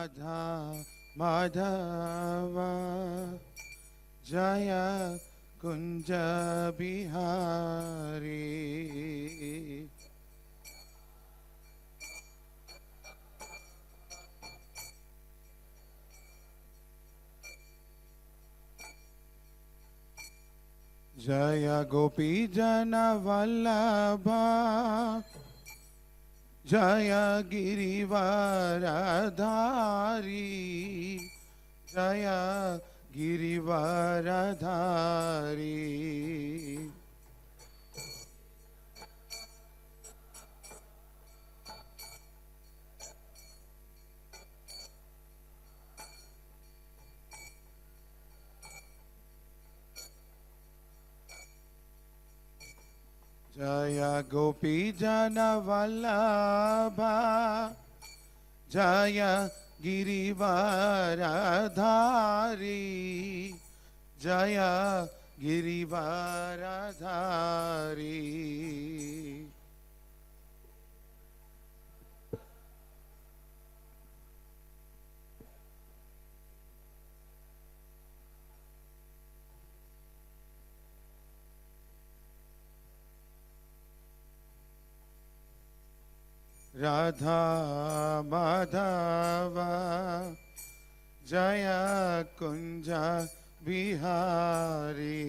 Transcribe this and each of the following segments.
राधा माधव जय कुंज बिहारी। जय गोपी जन वल्लभ जय गिरिवरधारी जय गिरिवरधारी। जय गोपी जन वल्लभ जय गिरिवरधारी जय गिरिवरधारी। राधा माधव जय कुंज बिहारी।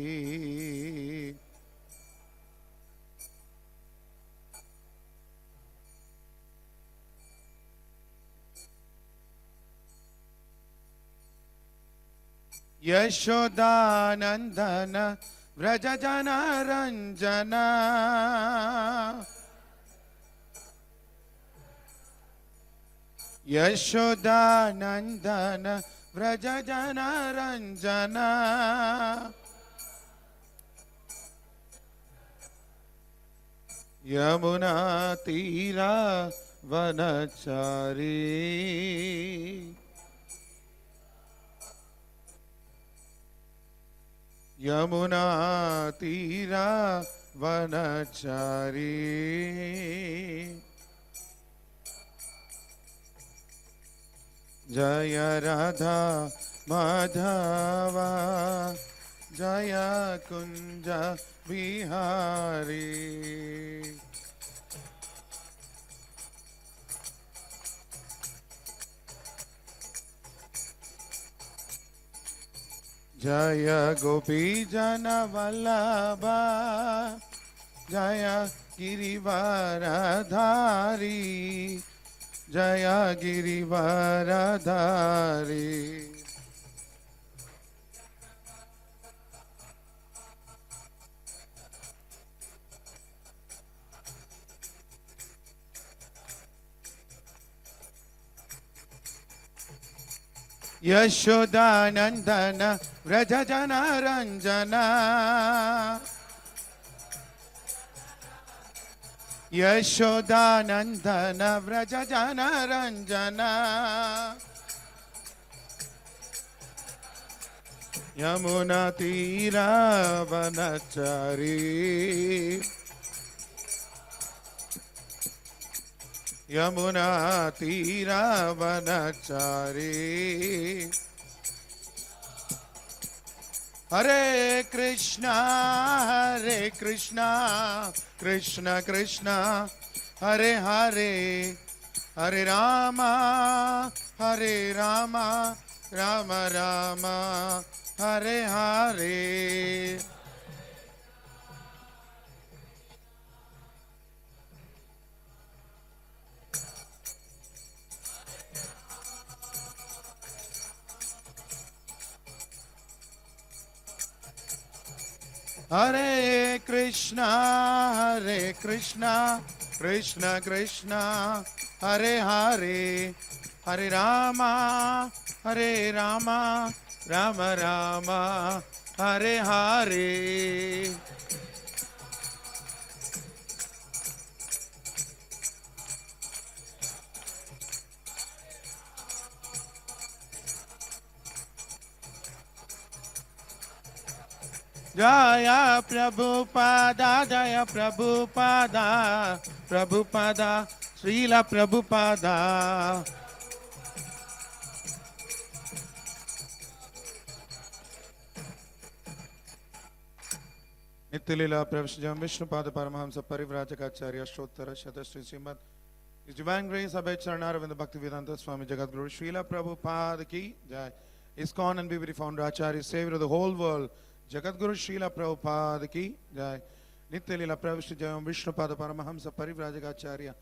यशोदानंदन व्रज जन रंजना यशोदानंदन व्रज जन रंजना। यमुना तीरा वनचारी यमुना तीरा वनचारी। जय राधा माधव जय कुंज बिहारी। जय गोपी जन वल्लभ जय गिरिवरधारी जय गिरिवरधारी। यशोदानंदन व्रज जन रंजना यशोदानंदन व्रज जन रंजना। यमुना तीरा वनचारी यमुना तीरा वनचारी। हरे कृष्णा कृष्ण कृष्ण हरे हरे हरे रामा राम राम हरे हरे। हरे कृष्णा कृष्ण कृष्ण हरे हरे हरे रामा राम राम हरे हरे। जय प्रभुपादा जय Prabhupada Prabhupada Srila Prabhupada. Nityalila Pravishjam Vishnupada Paramahamsa Parivrajakacarya Ashtotara Shatashri Srimad His Divine Grace Abhay Charanaravindra Bhaktivedanta Swami Jagadguru Srila Prabhupada Ki Jai. ISKCON and Vibhuti Founder Acharya, Savior of the whole world, Jagadguru Srila Prabhupada Ki Jai. Nityalila Pravishjam Vishnupada Paramahamsa Parivrajakacarya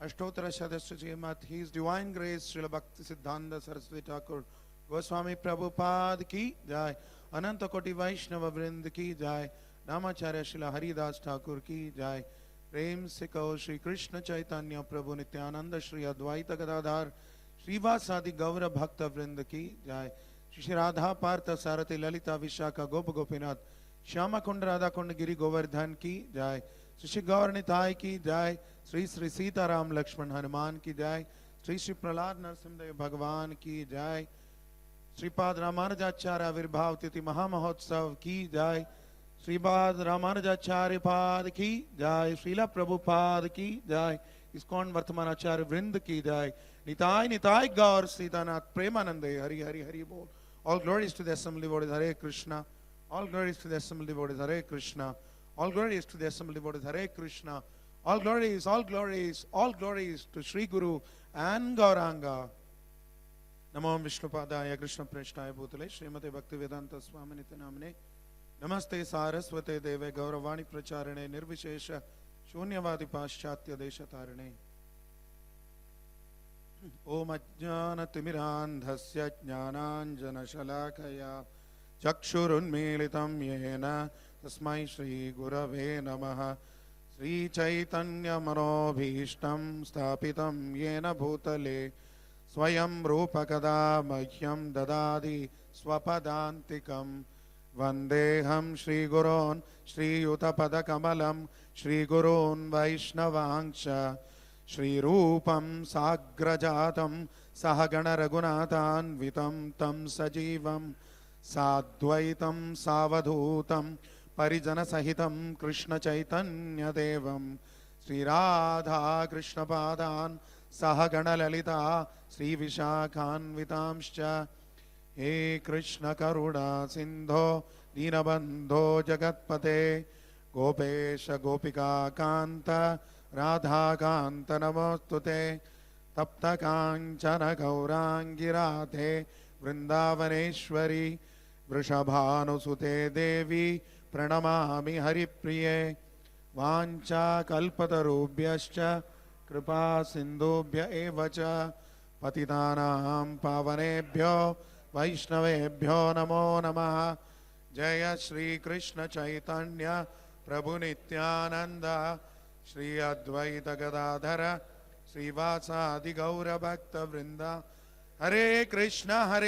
Ashtotara Shatashri Srimad His Divine Grace Srila Bhakti Siddhanta Saraswati Thakur Goswami Prabhupada Ki Jai. Ananta Koti Vaishnava Vrind Ki Jai. Ramanujacarya Srila Haridas Thakur Ki Jai. Prem se kaho Shri Krishna Chaitanya Prabhu Nityananda Shri Advaita Gadadhar Srivasadi Gaura Bhakta Vrinda Ki Jai. Shri Radha Partha Sarati Lalita Vishaka Gopa Gopinath Shyama Kund Radha Kund Giri Govardhan Ki Jai. Shri Gaur Nitai Ki Jai. Sri Sri Sita Ram Lakshman Hanuman Ki Jai. Sri Sri Prahlad Narsimdev Bhagavan Ki Jai. Sripada Ramanujacarya Avirbhav Titi Mahamahotsav Ki Jai. Sripada Ramanujacarya Pad Ki Jai. Srila Prabhupada Ki Jai. ISKCON Vartamanacharya Vrind Ki Jai. Nitai Nitai Gaur Sitanath Premanande Hari Hari Hari Bol. All glories to the assembly devotees Hare Krishna. All glories to the assembly devotees Hare Krishna. All glories to the assembly devotees Hare Krishna. All glories, all glories, all glories to Sri Guru and Gauranga. Namo Vishnupadaya Krishna Preshtaya Bhutale Srimate Bhaktivedanta Swami Nityanamane Namaste Saraswate Deve Gauravani Pracharane Nirvishesha Shunyavadi Paschatya Deshatarane Om Ajnana Timirandhasya Jnananjana Shalakaya Chakshurunmilitam Yena Tasmai Shri Gurave Namaha Sri Chaitanya Manobhishtam Stapitam Yena Bhutale Swayam Rupa Kada Mahyam Dadadi Swapadantikam Vandeham Shri Gurun Shri Yutapada Kamalam Shri Gurun Vaishnavangsha Shri Rupam Sagrajatam Sahagana Raghunathan Vitam Tam Sajivam Sadvaitam Savadhutam Parijana Sahitam Krishna Chaitanya Devam Sri Radha Krishna Padan Sahagana Lalita Sri Vishakhan Vitamscha He Krishna Karuna Sindho Dinabandho Jagatpate Gopesha Gopika Kanta Radha Kanta Namostute Tapta Kanchana Gaurangirate Vrindavaneshwari Vrishabhanusute Devi Pranamami Haripriye Vancha Kalpatarubhyascha Kripa Sindhubhya Evacha Patitanaham Pavanebhyo Vaishnavebhyo Namo Namaha Jaya Shri Krishna Chaitanya Prabhu Nityananda Shri Advaita Gadadhara Sri Vasadi Gaura Bhakta Vrinda Hare Krishna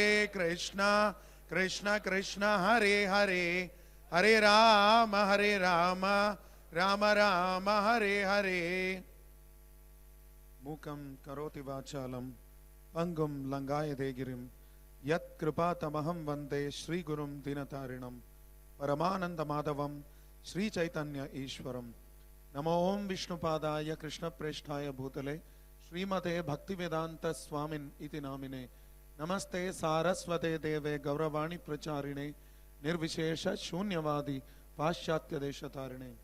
Krishna Krishna Hare Hare Hare Rama Rama Rama Hare Hare Mukam Karoti Vachalam Pangum Langaya Degirim Yat Kripatamaham Vande Sri Gurum Dinatarinam Paramananda Madhavam Sri Chaitanya Ishwaram Namo Om Vishnupadaya Krishna Preshtaya Bhutale Srimate Bhaktivedanta Swamin Iti Namine Namaste Saraswate Deve Gauravani Pracharine Nirvishesha Shunyavadi Paschatya Deshatarine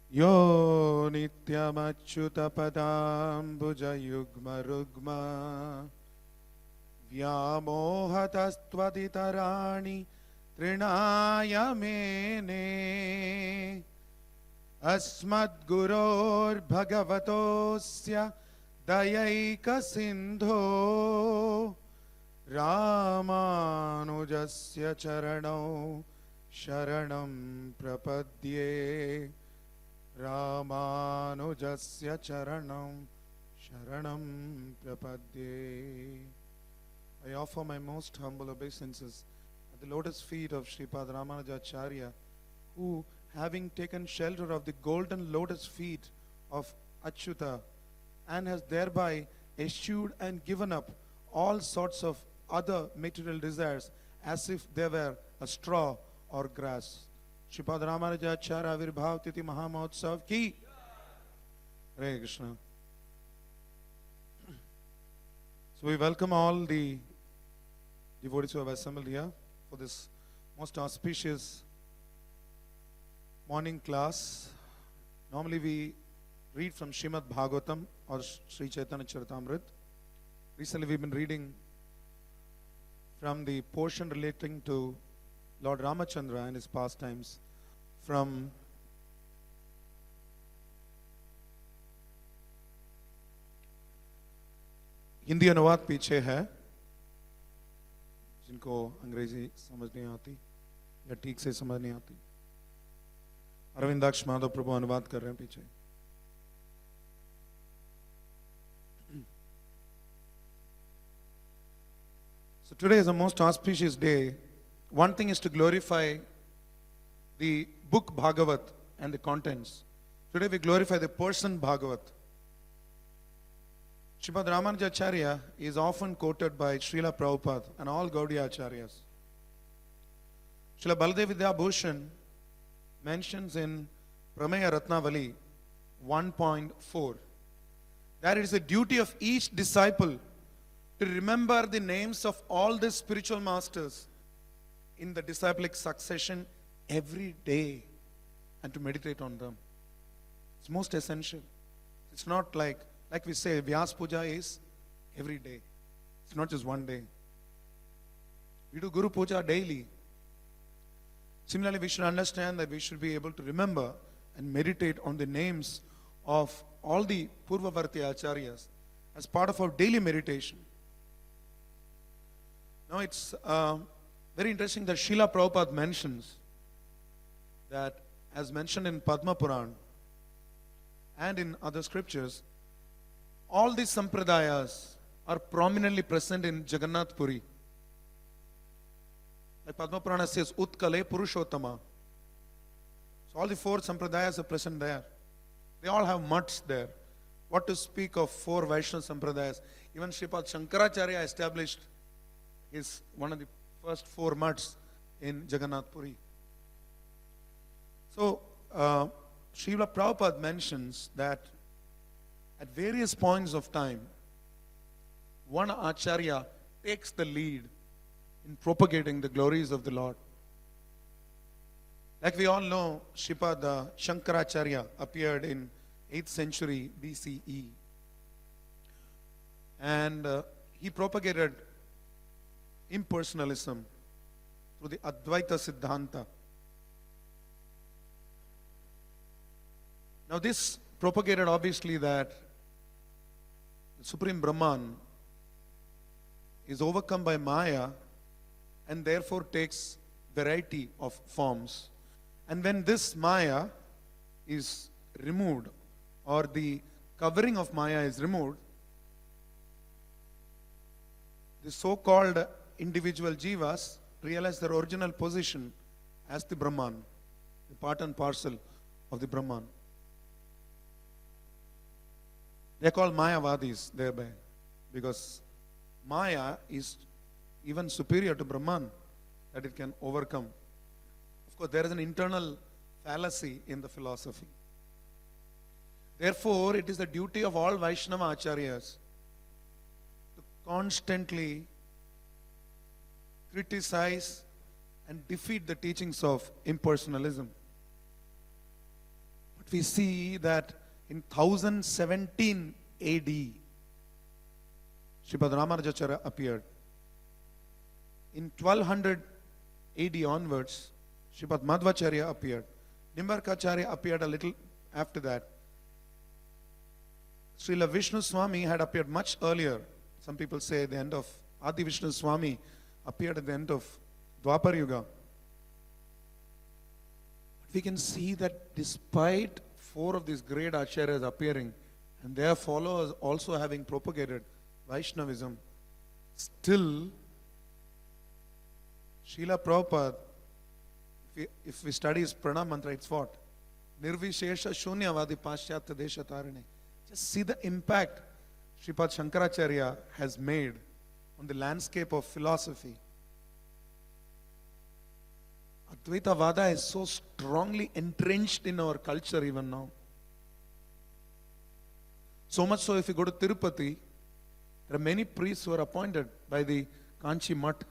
Yo Nityamachyuta Padambuja Yugma Rugma Vyamohatastvaditarani Trinaya Mene Asmadguror Bhagavatosya Dayaika Sindho Ramanujasya Charanau Sharanam Prapadye Ramanujasya Charanam Sharanam Prapadye. I offer my most humble obeisances at the lotus feet of Sripada Ramanujacarya, who, having taken shelter of the golden lotus feet of Achyuta, and has thereby eschewed and given up all sorts of other material desires as if they were a straw or grass. Sripada Ramanujacarya Avirbhav Titi Mahamahotsav Ki Hare Krishna. So we welcome all the devotees who have assembled here for this most auspicious morning class. Normally we read from Srimad Bhagavatam or Sri Chaitanya Charitamrita. Recently we've been reading from the portion relating to Lord Ramachandra and his pastimes from Hindi अनुवाद पीछे है जिनको अंग्रेजी समझ नहीं आती या ठीक से समझ नहीं आती अरविंदाक्ष माधव प्रभु अनुवाद कर रहे हैं पीछे So today is a most auspicious day. One thing is to glorify the book Bhagavat and the contents. Today we glorify the person Bhagavat. Sripada Ramanujacarya is often quoted by Srila Prabhupada and all Gaudiya Acharyas. Srila Baladev Vidyabhushan mentions in Prameya Ratnavali 1.4 that it is the duty of each disciple to remember the names of all the spiritual masters in the disciplic succession every day and to meditate on them. It's most essential. It's not like we say, Vyas Puja is every day. It's not just one day. We do Guru Puja daily. Similarly, we should understand that we should be able to remember and meditate on the names of all the Purvavarti Acharyas as part of our daily meditation. Now it's very interesting that Srila Prabhupada mentions that, as mentioned in Padma Puran and in other scriptures, all these sampradayas are prominently present in Jagannath Puri. Like Padma Purana says, Utkale Purushottama. So all the four sampradayas are present there. They all have mutts there. What to speak of four Vaishnava sampradayas? Even Sripad Shankaracharya established is one of the first four mutts in Jagannath Puri. So Srila Prabhupada mentions that at various points of time, one Acharya takes the lead in propagating the glories of the Lord. Like we all know, Sripada Shankaracharya appeared in 8th century BCE. And he propagated impersonalism through the Advaita Siddhanta. Now this propagated obviously that the Supreme Brahman is overcome by Maya and therefore takes variety of forms. And when this Maya is removed or the covering of Maya is removed, the so-called individual jivas realize their original position as the Brahman, the part and parcel of the Brahman. They are called Mayavadis thereby, because Maya is even superior to Brahman, that it can overcome. Of course, there is an internal fallacy in the philosophy. Therefore, it is the duty of all Vaishnava Acharyas to constantly criticize and defeat the teachings of impersonalism. But we see that in 1017 AD, Sripad Ramanujacarya appeared. In 1200 AD onwards, Sripad Madhvacharya appeared. Nimbarkacharya appeared a little after that. Srila Vishnu Swami had appeared much earlier. Some people say the end of Adi Vishnu Swami appeared at the end of Dwapar Yuga. But we can see that despite four of these great acharyas appearing and their followers also having propagated Vaishnavism, still Srila Prabhupada, if we study his pranam mantra, it's what? Nirvishesha Shunyavadi Paschatya Desha Tarine. Just see the impact Sripad Shankaracharya has made on the landscape of philosophy. Advaita Vada is so strongly entrenched in our culture even now. So much so, if you go to Tirupati, There are many priests who are appointed by the Kanchi Mutt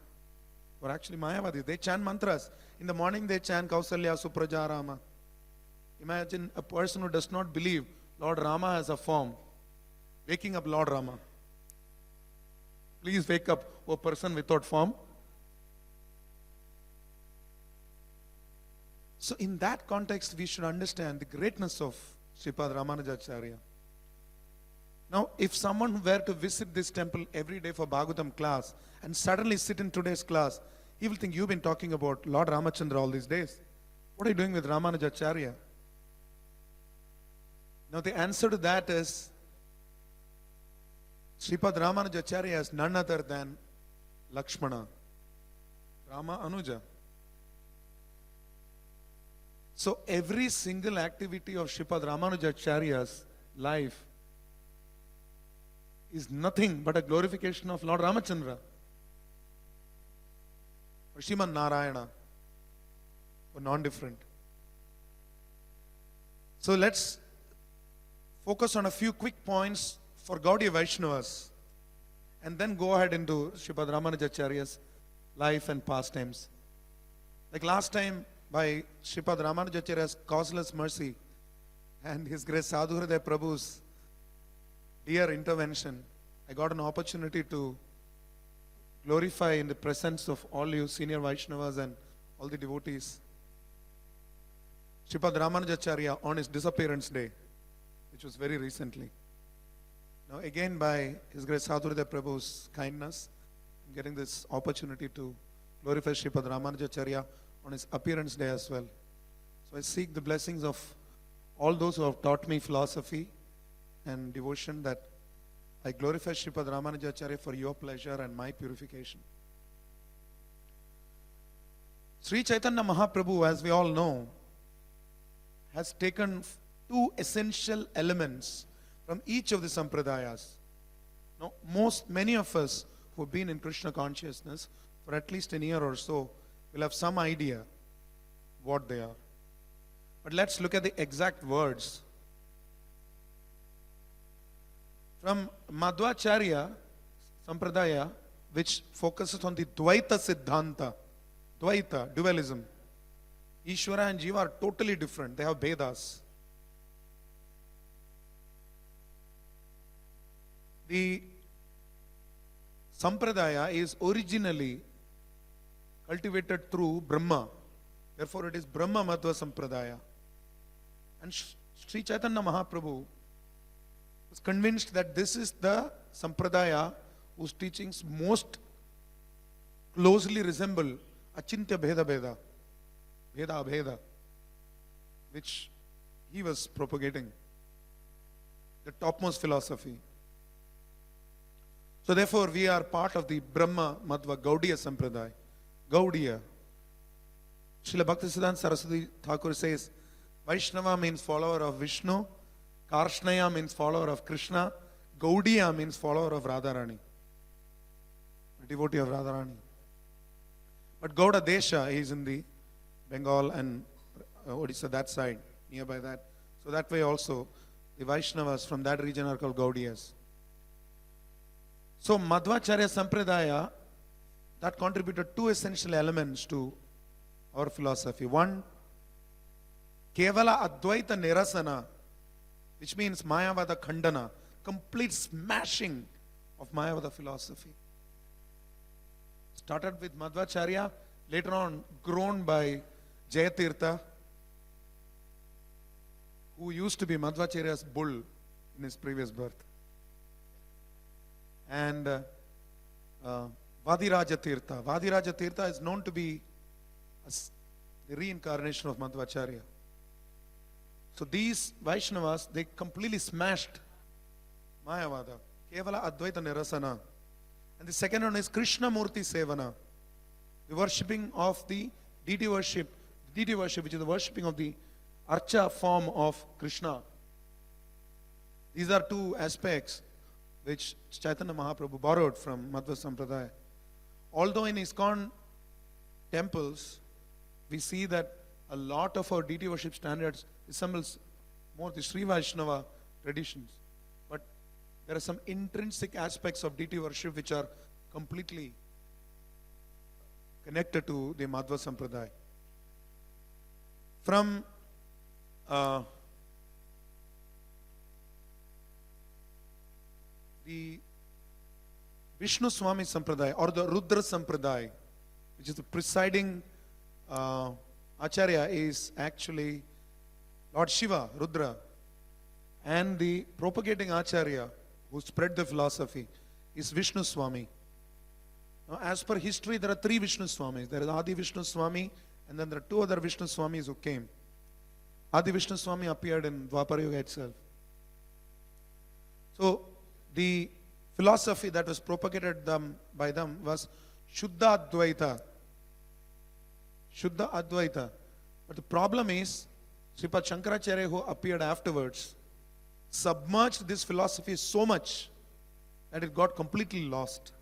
who are actually Mayavadis. They chant mantras. In the morning they chant Kausalya Supraja Rama. Imagine a person who does not believe Lord Rama has a form, waking up Lord Rama. Please wake up, O person without form. So in that context, we should understand the greatness of Sripada Ramanujacarya. Now, if someone were to visit this temple every day for Bhagavatam class and suddenly sit in today's class, he will think, you've been talking about Lord Ramachandra all these days. What are you doing with Ramanujacarya? Now, the answer to that is, Sripada Ramanujacarya is none other than Lakshmana, Rama Anuja. So every single activity of Sripada Ramanujacharya's life is nothing but a glorification of Lord Ramachandra or Sriman Narayana, or non-different. So let's focus on a few quick points for Gaudiya Vaishnavas and then go ahead into Sripada Ramanujacharya's life and pastimes. Like last time, by Sripada Ramanujacharya's causeless mercy and His Grace Sadhu Hriday Prabhu's dear intervention, I got an opportunity to glorify in the presence of all you senior Vaishnavas and all the devotees Sripada Ramanujacharya on his disappearance day, which was very recently. Now again, by His Grace Sadhu Hriday Prabhu's kindness, I'm getting this opportunity to glorify Sripada Ramanujacharya on his appearance day as well. So I seek the blessings of all those who have taught me philosophy and devotion, that I glorify Sripada Ramanujacharya for your pleasure and my purification. Sri Chaitanya Mahaprabhu, as we all know, has taken two essential elements from each of the sampradayas. Now, many of us who have been in Krishna consciousness for at least a year or so will have some idea what they are. But let's look at the exact words. From Madhvacharya Sampradaya, which focuses on the Dvaita Siddhanta, Dvaita, dualism. Ishvara and Jiva are totally different. They have Vedas. The Sampradaya is originally cultivated through Brahma. Therefore, it is Brahma Madhva Sampradaya. And Sri Chaitanya Mahaprabhu was convinced that this is the Sampradaya whose teachings most closely resemble Achintya Bheda Bheda, Bheda Abheda, which he was propagating, the topmost philosophy. So therefore, we are part of the Brahma Madhva Gaudiya Sampradaya. Gaudiya. Srila Bhaktisiddhanta Saraswati Thakur says, Vaishnava means follower of Vishnu, Karshnaya means follower of Krishna, Gaudiya means follower of Radharani, a devotee of Radharani. But Gauda Desha is in the Bengal and Odisha, that side, nearby that. So that way also, the Vaishnavas from that region are called Gaudiyas. So Madhvacharya Sampradaya, that contributed two essential elements to our philosophy. One, Kevala Advaita Nirasana, which means Mayavada Khandana, complete smashing of Mayavada philosophy. Started with Madhvacharya, later on grown by Jayatirtha, who used to be Madhvacharya's bull in his previous birth. And Vadiraja Tirtha. Vadiraja Tirtha is known to be the reincarnation of Madhvacharya. So these Vaishnavas, they completely smashed Mayavada. Kevala Advaita Nirasana. And the second one is Krishna Murti Sevana. The worshipping of the deity worship, which is the worshipping of the Archa form of Krishna. These are two aspects which Chaitanya Mahaprabhu borrowed from Madhva Sampradaya. Although in ISKCON temples, we see that a lot of our deity worship standards resembles more the Sri Vaishnava traditions. But there are some intrinsic aspects of deity worship which are completely connected to the Madhva Sampradaya. From the Vishnu Swami Sampradaya or the Rudra Sampradaya, which is the presiding Acharya, is actually Lord Shiva, Rudra, and the propagating Acharya who spread the philosophy is Vishnu Swami. Now, as per history, there are three Vishnu Swamis. There is Adi Vishnu Swami, and then there are two other Vishnu Swamis who came. Adi Vishnu Swami appeared in Dwapara Yuga itself. So, the philosophy that was propagated by them was Shuddha Advaita. Shuddha Advaita. But the problem is, Sripad Shankaracharya, who appeared afterwards, submerged this philosophy so much that it got completely lost.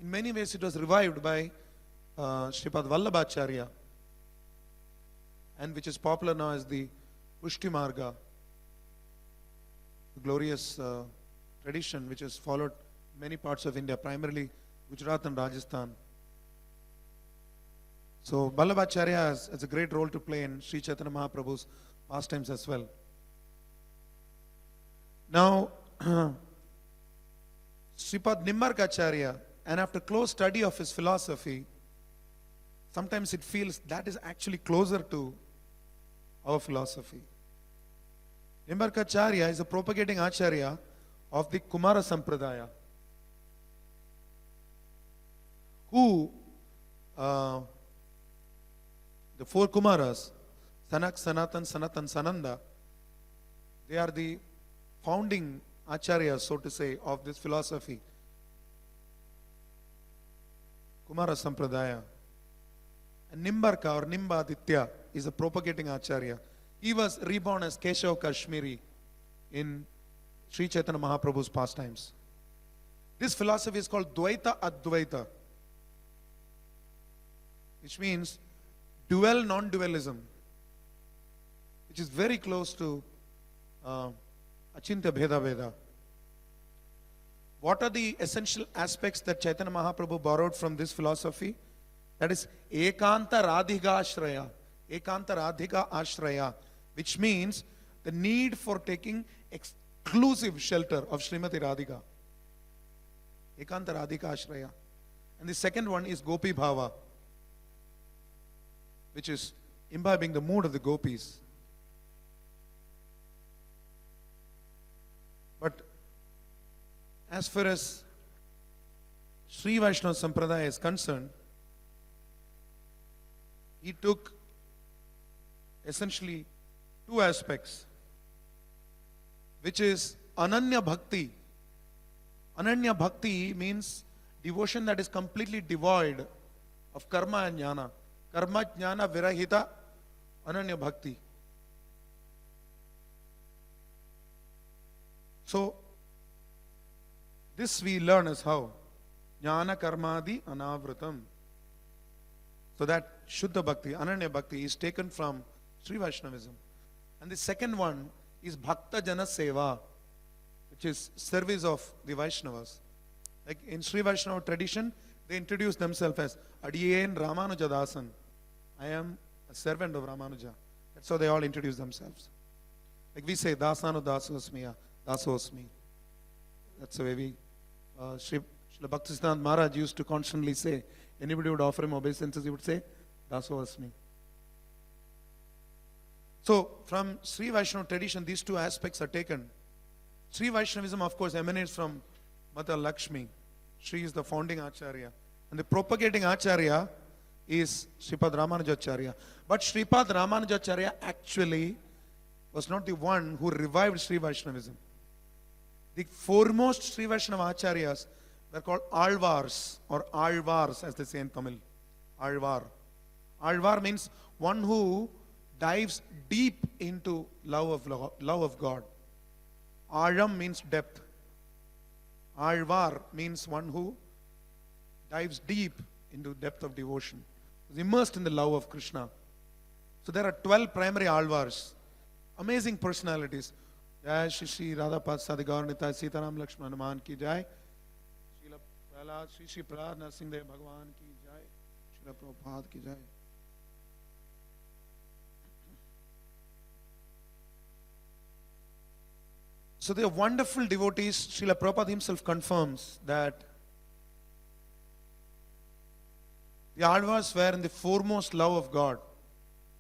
In many ways, it was revived by Sripad Vallabhacharya, and which is popular now as the Pushti Marga, the glorious tradition which is followed in many parts of India, primarily Gujarat and Rajasthan. So Vallabhacharya has a great role to play in Sri Chaitanya Mahaprabhu's pastimes as well. Now, Sripad Nimbarkacharya, and after close study of his philosophy, sometimes it feels that is actually closer to our philosophy. Nimbarkacharya is a propagating Acharya of the Kumara Sampradaya, who the four Kumaras, Sanak, Sanatan, Sanatan, Sananda, they are the founding Acharyas, so to say, of this philosophy. Kumara Sampradaya. And Nimbarka or Nimbaditya is a propagating Acharya. He was reborn as Keshav Kashmiri in Sri Chaitanya Mahaprabhu's pastimes. This philosophy is called Dvaita Advaita, which means dual non-dualism, which is very close to Achintya Bheda Veda. What are the essential aspects that Chaitanya Mahaprabhu borrowed from this philosophy? That is Ekanta Radhika Ashraya. Ekanta Radhika Ashraya, which means the need for taking exclusive shelter of Srimati Radhika. Ekanta Radhika Ashraya. And the second one is Gopi Bhava, which is imbibing the mood of the gopis. But as far as Sri Vaishnava Sampradaya is concerned, he took essentially two aspects, which is Ananya Bhakti. Ananya Bhakti means devotion that is completely devoid of karma and jnana. Karma jnana virahita Ananya Bhakti. So, this we learn as how? Jnana karmadi anavritam. So that Shuddha Bhakti, Ananya Bhakti is taken from Sri Vaishnavism. And the second one is Bhakta Jana Seva, which is service of the Vaishnavas. Like in Sri Vaishnava tradition, they introduce themselves as Adiyen Ramanujadasan. I am a servant of Ramanuja. That's how they all introduce themselves. Like we say, Dasanu Dasosmiya, Dasosmi. That's the way we, Srila Bhaktisiddhanta Maharaj used to constantly say, anybody would offer him obeisances, he would say, Dasosmi. So, from Sri Vaishnava tradition, these two aspects are taken. Sri Vaishnavism, of course, emanates from Mata Lakshmi. Sri is the founding Acharya. And the propagating Acharya is Sripad Ramanujacarya. But Sripad Ramanujacarya actually was not the one who revived Sri Vaishnavism. The foremost Sri Vaishnava Acharyas were called Alvars or Alvars, as they say in Tamil. Alvar. Alvar means one who dives deep into love of God. Alam means depth. Alvar means one who dives deep into depth of devotion. Is immersed in the love of Krishna. So there are 12 primary Alvars. Amazing personalities. जय श्री श्री राधा पाद साधि गौर निताय सीताराम लक्ष्मण हनुमान की जय। श्रील प्रहलाद श्री श्री प्रहलाद नरसिंहदेव भगवान की जय। श्रील प्रभुपाद की जय। So they are wonderful devotees. Srila Prabhupada himself confirms that the Alvars were in the foremost love of God.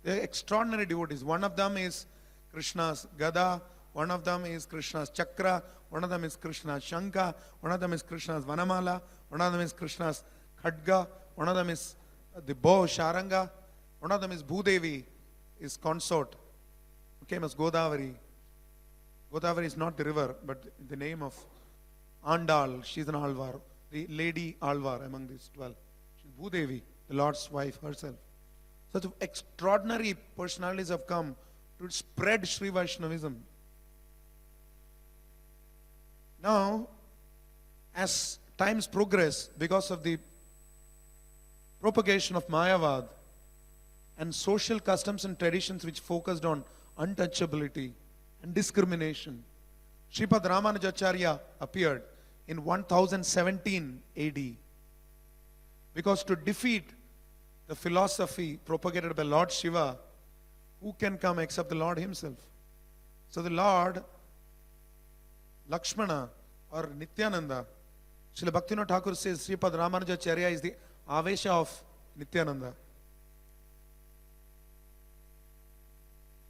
They are extraordinary devotees. One of them is Krishna's Gada, one of them is Krishna's Chakra, one of them is Krishna's Shankha, one of them is Krishna's Vanamala, one of them is Krishna's Khadga, one of them is the bow Sharanga, one of them is Bhudevi, his consort, who came as Godavari. Godavari is not the river, but the name of Andal. She is an Alvar, the lady Alvar among these 12. She is Bhudevi, the Lord's wife herself. Such extraordinary personalities have come to spread Sri Vaishnavism. Now, as times progress, because of the propagation of Mayavad and social customs and traditions which focused on untouchability and discrimination, Sripada Ramanujacarya appeared in 1017 AD. Because to defeat the philosophy propagated by Lord Shiva, who can come except the Lord himself? So the Lord, Lakshmana or Nityananda, Srila Bhaktivinoda Thakur says Sripada Ramanujacarya is the Avesha of Nityananda.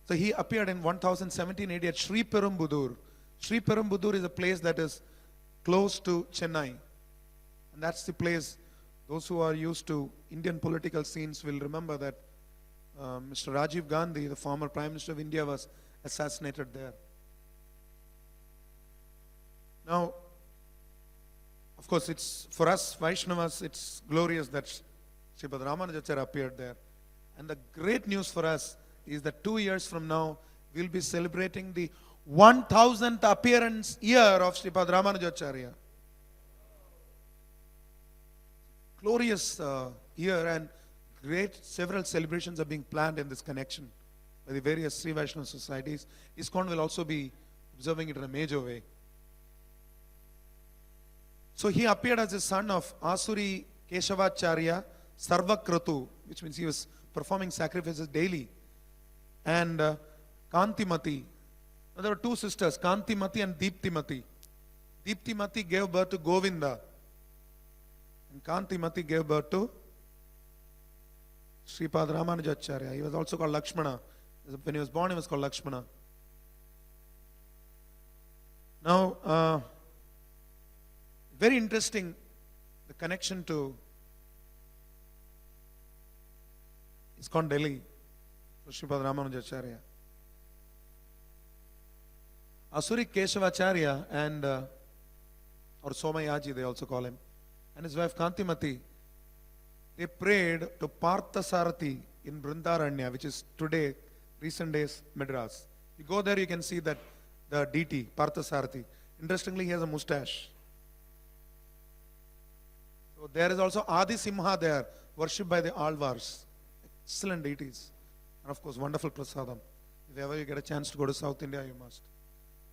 So he appeared in 1017 AD at Sri Perumbudur. Sri Perumbudur is a place that is close to Chennai. And that's the place, those who are used to Indian political scenes will remember that Mr. Rajiv Gandhi, the former Prime Minister of India, was assassinated there. Now, of course, it's for us Vaishnavas, it's glorious that Sripad Ramanujacarya appeared there. And the great news for us is that 2 years from now, we'll be celebrating the 1000th appearance year of Sripad Ramanujacarya. Glorious year, and great several celebrations are being planned in this connection by the various Sri Vaishnava societies. ISKCON will also be observing it in a major way. So he appeared as the son of Asuri Keshavacharya Sarvakratu, which means he was performing sacrifices daily, and Kantimati. Now, there were two sisters, Kantimati and Deeptimati. Deeptimati gave birth to Govinda, and Kantimati gave birth to Sripad Ramanujacarya. He was also called Lakshmana. When he was born, he was called Lakshmana. Now, very interesting, the connection to ISKCON Delhi, for Sripad Ramanujacarya. Asuri Keshavacharya and or Somayaji, they also call him, and his wife Kantimati, they prayed to Parthasarathi in Brindaranya, which is today, recent days, Madras. You go there, you can see that the deity, Parthasarathi. Interestingly, he has a mustache. So there is also Adi Simha there, worshipped by the Alvars. Excellent deities. And of course, wonderful prasadam. If ever you get a chance to go to South India, you must,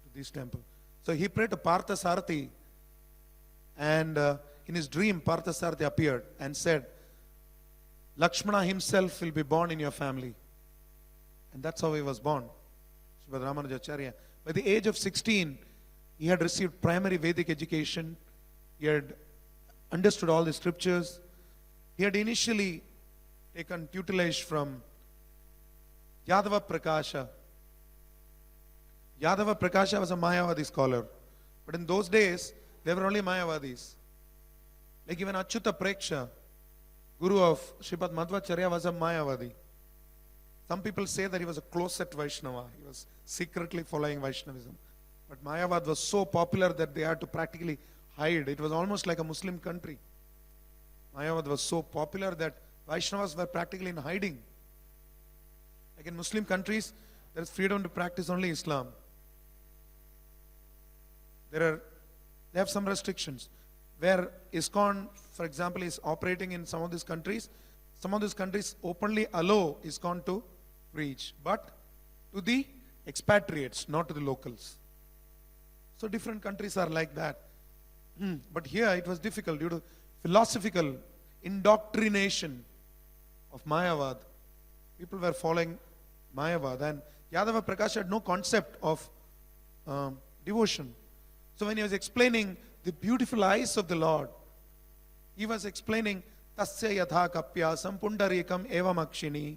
to this temple. So he prayed to Parthasarathi, and in his dream, Parthasarathi appeared and said, Lakshmana himself will be born in your family. And that's how he was born, Sripad Ramanujacarya. By the age of 16, he had received primary Vedic education. He had understood all the scriptures. He had initially taken tutelage from Yadava Prakasha. Yadava Prakasha was a Mayavadi scholar. But in those days, there were only Mayavadis. Like even Achyuta Preksha, guru of Sripad Madhvacharya, was a Mayavadi. Some people say that he was a closet Vaishnava. He was secretly following Vaishnavism. But Mayavad was so popular that they had to practically hide. It was almost like a Muslim country. Mayavad was so popular that Vaishnavas were practically in hiding. Like in Muslim countries, there is freedom to practice only Islam. They have some restrictions. Where ISKCON, for example, is operating in some of these countries openly allow ISKCON to preach, but to the expatriates, not to the locals. So different countries are like that. But here it was difficult due to philosophical indoctrination of Mayavad. People were following Mayavad, and Yadava Prakash had no concept of devotion. So when he was explaining the beautiful eyes of the Lord, he was explaining Tasya Yatha Kapyasam Pundarikam Evamakshini.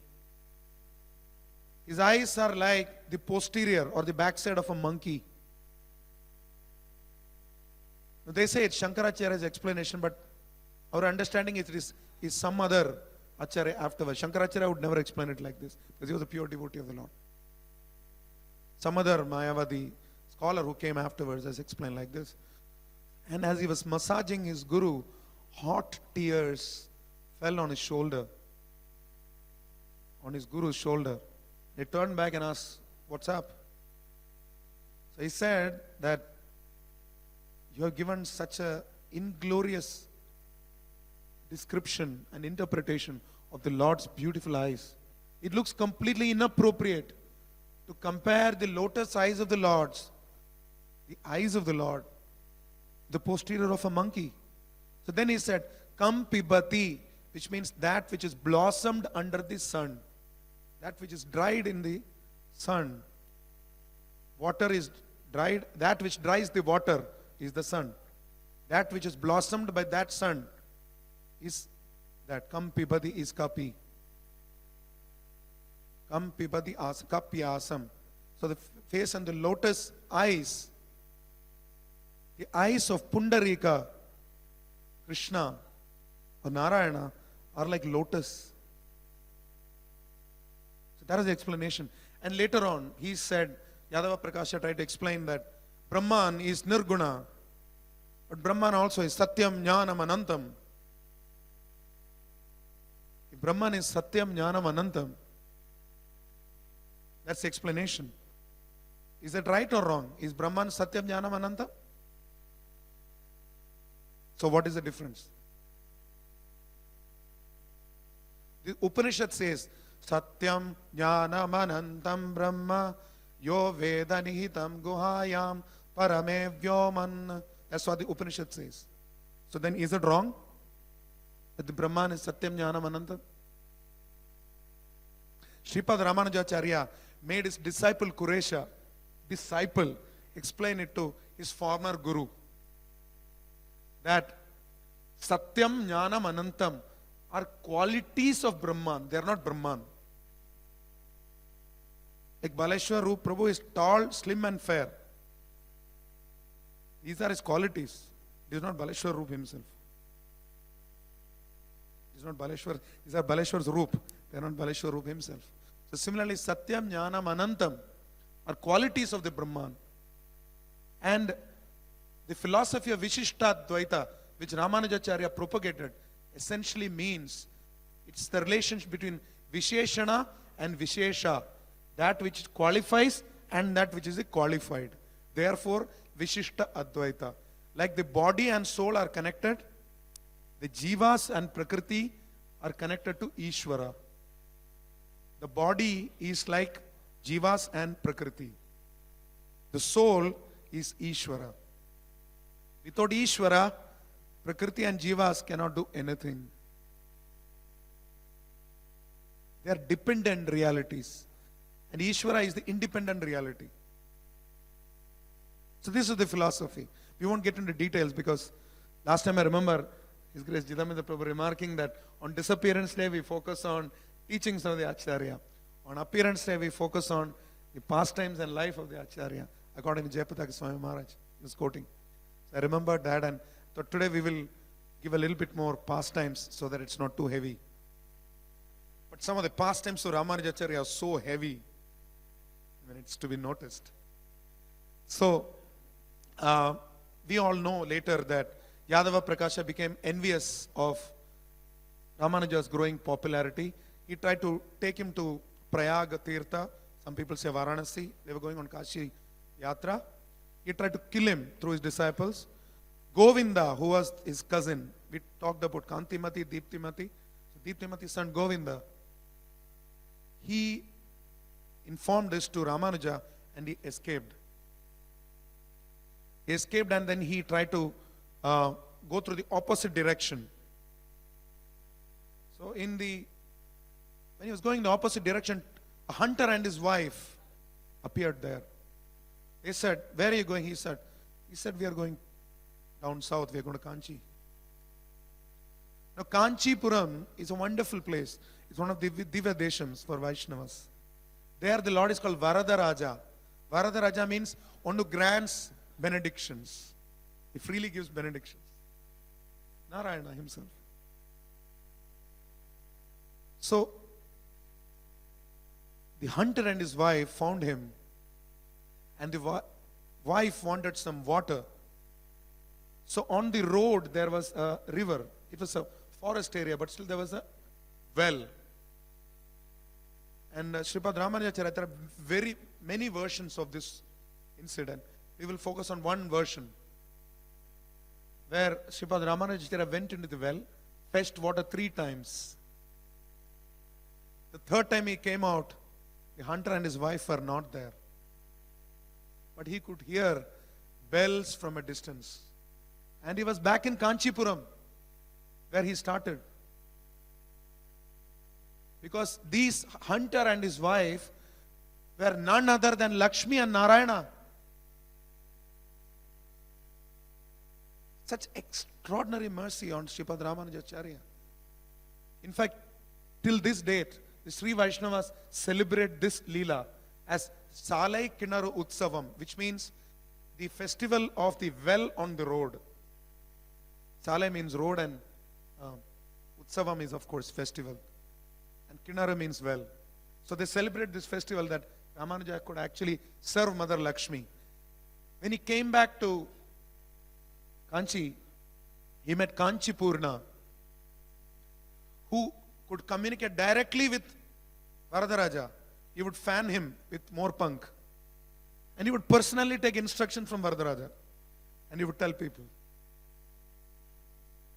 His eyes are like the posterior or the backside of a monkey. They say it's Shankaracharya's explanation, but our understanding is some other Acharya afterwards. Shankaracharya would never explain it like this because he was a pure devotee of the Lord. Some other Mayavadi scholar who came afterwards has explained like this. And as he was massaging his guru, hot tears fell on his shoulder, on his guru's shoulder. They turned back and asked, "What's up?" So he said that you have given such a inglorious description and interpretation of the Lord's beautiful eyes. It looks completely inappropriate to compare the lotus eyes of the Lord's, the eyes of the Lord, the posterior of a monkey. So then he said, Kam pibati, which means that which is blossomed under the sun, that which is dried in the sun. Water is dried, that which dries the water is the sun. That which is blossomed by that sun is that. Kam pibati is kapi. Kam pibati as kapyasam. So the face and the lotus eyes, the eyes of Pundarika, Krishna or Narayana are like lotus. So that is the explanation. And later on, he said, Yadava Prakasha tried to explain that Brahman is Nirguna, but Brahman also is Satyam Jnanam Anantam. If Brahman is Satyam Jnanam Anantam, that's the explanation. Is that right or wrong? Is Brahman Satyam Jnanam Anantam? So what is the difference? The Upanishad says, Satyam Jnanam Anantam Brahma Yo Veda Nihitam Guhayam Parame Vyoman. That's what the Upanishad says. So then is it wrong that the Brahman is Satyam Jnanam Anantam? Sripada Ramanujacarya made his disciple Kuresha, explain it to his former guru, that Satyam Jnanam Anantam are qualities of Brahman. They are not Brahman. Like Baleshwar Roop Prabhu is tall, slim and fair. These are his qualities. He is not Baleshwar Roop himself. He is not Baleshwar. These are Baleshwar's Roop. They are not Baleshwar Roop himself. So similarly, Satyam Jnanam Anantam are qualities of the Brahman. And the philosophy of Vishishta Dvaita, which Ramanujacharya propagated, essentially means it's the relationship between Visheshana and Vishesha, that which qualifies and that which is qualified. Therefore, Vishishta Advaita. Like the body and soul are connected, the jivas and prakriti are connected to Ishvara. The body is like jivas and prakriti. The soul is Ishvara. Without Ishvara, prakriti and jivas cannot do anything. They are dependent realities. And Ishvara is the independent reality. So this is the philosophy. We won't get into details because last time I remember His Grace Jidamendra Prabhu remarking that on disappearance day we focus on teachings of the Acharya. On appearance day we focus on the pastimes and life of the Acharya. According to Jayapataka Swami Maharaj, he was quoting. So I remembered that, and so today we will give a little bit more pastimes so that it's not too heavy. But some of the pastimes of Ramanujacharya are so heavy when it's to be noticed. So we all know later that Yadava Prakasha became envious of Ramanuja's growing popularity. He tried to take him to Prayag Tirtha. Some people say Varanasi. They were going on Kashi Yatra. He tried to kill him through his disciples. Govinda, who was his cousin, we talked about Kantimati, Deeptimati. So Deeptimati's son Govinda, he informed this to Ramanuja and he escaped. He escaped and then he tried to go through the opposite direction. So when he was going the opposite direction, a hunter and his wife appeared there. They said, "Where are you going?" He said, "We are going down south. We are going to Kanchi." Now, Kanchipuram is a wonderful place. It's one of the Divya Deshams for Vaishnavas. There the Lord is called Varadaraja. Varadaraja means one who grants benedictions. He freely gives benedictions. Narayana himself. So, the hunter and his wife found him, and the wife wanted some water. So on the road there was a river. It was a forest area, but still there was a well. And Sripada Ramanujacarya, there are very many versions of this incident. We will focus on one version, where Sripada Ramanujacarya went into the well, fetched water 3 times. The 3rd time he came out, the hunter and his wife were not there. But he could hear bells from a distance. And he was back in Kanchipuram, where he started. Because these hunter and his wife were none other than Lakshmi and Narayana. Such extraordinary mercy on Sripada Ramanujacarya. In fact, till this date, the Sri Vaishnavas celebrate this Leela as Salai Kinaru Utsavam, which means the festival of the well on the road. Salai means road and Utsavam is of course festival. And Kinaru means well. So they celebrate this festival that Ramanuja could actually serve Mother Lakshmi. When he came back to Kanchi, he met Kanchipurna, who could communicate directly with Varadaraja. He would fan him with more punk. And he would personally take instruction from Varadaraja. And he would tell people.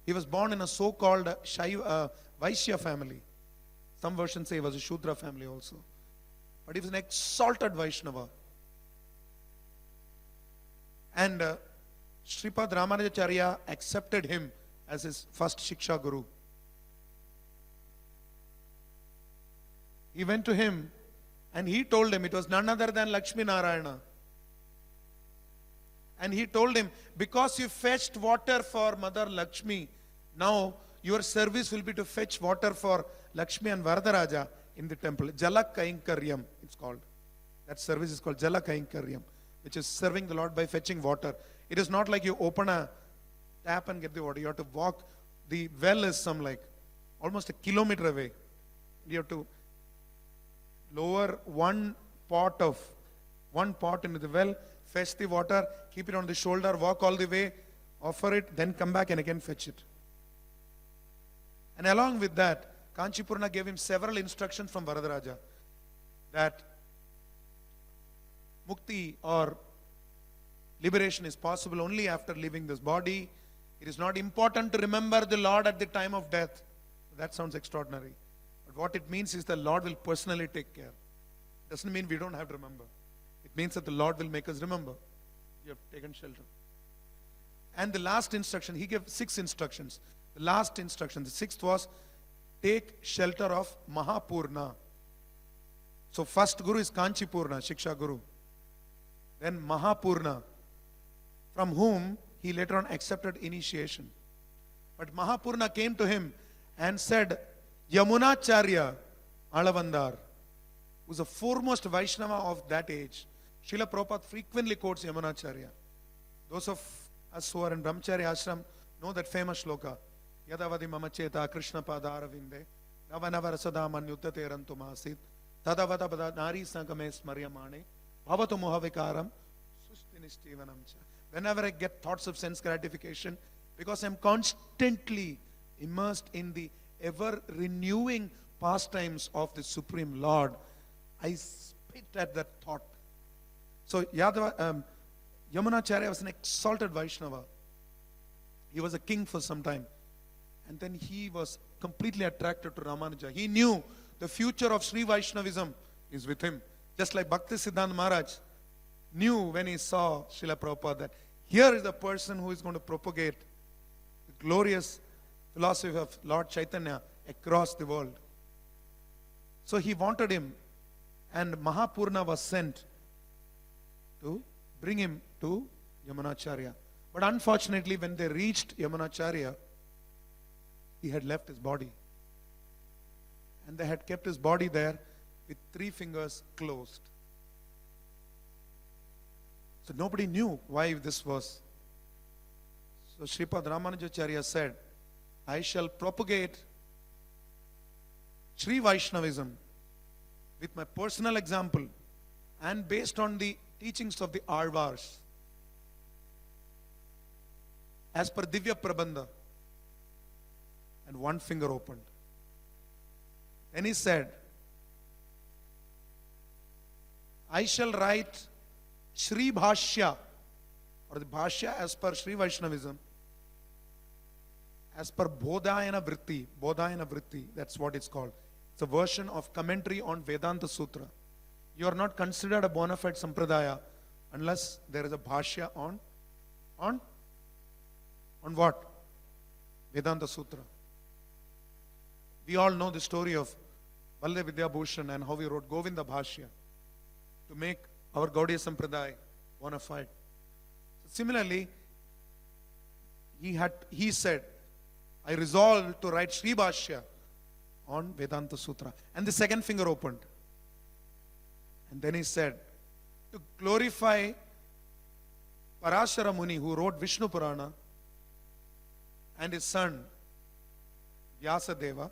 He was born in a so-called Vaishya family. Some versions say he was a Shudra family also. But he was an exalted Vaishnava. And Sripad Ramanujacarya accepted him as his first Shiksha Guru. He went to him and he told him it was none other than Lakshmi Narayana. And he told him, because you fetched water for Mother Lakshmi, now your service will be to fetch water for Lakshmi and Varadaraja in the temple. Jala Kainkaryam, it's called. That service is called Jala Kainkaryam, which is serving the Lord by fetching water. It is not like you open a tap and get the water. You have to walk. The well is some like almost a kilometer away. You have to lower one pot into the well, fetch the water, keep it on the shoulder, walk all the way, offer it, then come back and again fetch it. And along with that, Kanchipurna gave him several instructions from Varadaraja that mukti or liberation is possible only after leaving this body. It is not important to remember the Lord at the time of death. That sounds extraordinary. But what it means is the Lord will personally take care. Doesn't mean we don't have to remember. It means that the Lord will make us remember. You have taken shelter. And the last instruction, he gave 6 instructions. The last instruction, the 6th was, take shelter of Mahapurna. So first Guru is Kanchipurna, Shiksha Guru. Then Mahapurna, from whom he later on accepted initiation. But Mahapurna came to him and said, Yamunacharya Alavandar, who was the foremost Vaishnava of that age. Srila Prabhupada frequently quotes Yamunacharya. Those of us who are in Brahmacharya ashram know that famous shloka. Yadavadi mama cheta Krishna pada aravinde navanava rasada manyuddate rantumasit tadavada pada nari sangame smaryamane bhavatu mohavikaram sustinishtivanamcha. Whenever I get thoughts of sense gratification, because I'm constantly immersed in the ever renewing pastimes of the Supreme Lord, I spit at that thought. So Yamunacharya was an exalted Vaishnava. He was a king for some time. And then he was completely attracted to Ramanuja. He knew the future of Sri Vaishnavism is with him. Just like Bhakti Siddhanta Maharaj knew when he saw Srila Prabhupada that Here is the person who is going to propagate the glorious philosophy of Lord Chaitanya across the world. So he wanted him, and Mahapurna was sent to bring him to Yamunacharya. But unfortunately, when they reached Yamunacharya, he had left his body. And they had kept his body there with 3 fingers closed. So nobody knew why this was. So Sripada Ramanujacarya said, I shall propagate Sri Vaishnavism with my personal example and based on the teachings of the Alvars as per Divya Prabandha. And 1 finger opened. Then he said, I shall write Sri Bhashya, or the Bhashya as per Sri Vaishnavism, as per Bodhayana Vritti, that's what it's called. It's a version of commentary on Vedanta Sutra. You are not considered a bona fide Sampradaya unless there is a Bhashya on what? Vedanta Sutra. We all know the story of Valde Vidya Bhushan and how he wrote Govinda Bhashya to make our Gaudiya Sampradaya bona fide. So similarly, he said, I resolved to write Sri Bhashya on Vedanta Sutra. And the 2nd finger opened. And then he said, to glorify Parashara Muni who wrote Vishnu Purana and his son Vyasadeva,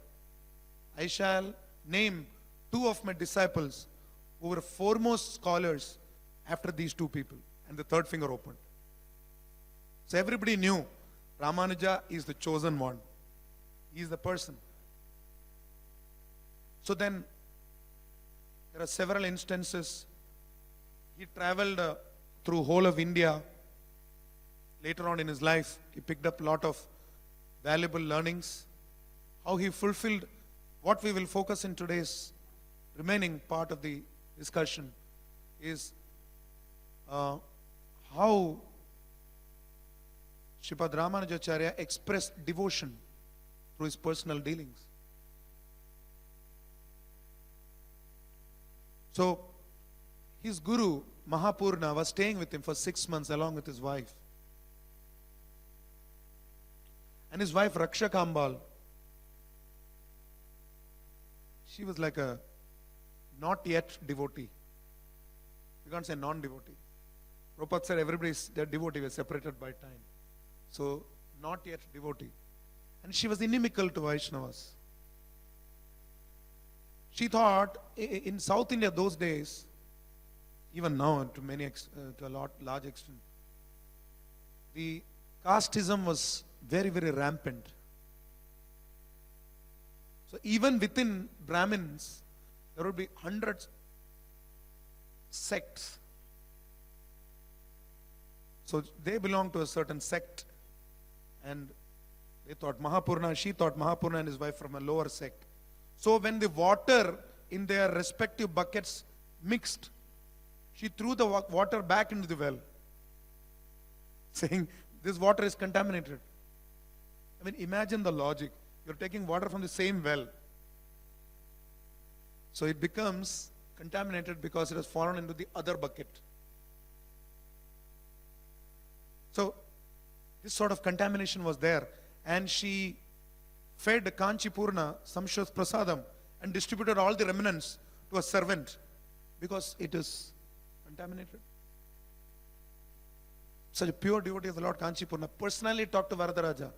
I shall name 2 of my disciples who were foremost scholars after these 2 people. And the 3rd finger opened. So everybody knew Ramanuja is the chosen one. He is the person. So then there are several instances. He traveled through whole of India. Later on in his life, he picked up a lot of valuable learnings. How he fulfilled what we will focus in today's remaining part of the discussion is how Sripada Ramanujacarya expressed devotion through his personal dealings. So, his guru, Mahapurna, was staying with him for 6 months along with his wife. And his wife, Rakshakambal, she was like a not yet devotee. You can't say non-devotee. Prabhupada said everybody's their devotee was separated by time. So, not yet devotee. And she was inimical to Vaishnavas. She thought, in South India those days, even now to a large extent, the casteism was very, very rampant. So even within Brahmins, there would be hundreds sects. So they belonged to a certain sect, and she thought Mahapurna and his wife from a lower sect. So when the water in their respective buckets mixed, she threw the water back into the well, saying, this water is contaminated. I mean, imagine the logic. You're taking water from the same well. So it becomes contaminated because it has fallen into the other bucket. So this sort of contamination was there. And she fed Kanchipurna Samshos Prasadam and distributed all the remnants to a servant because it is contaminated. Such a pure devotee of the Lord Kanchipurna personally talked to Varadaraja,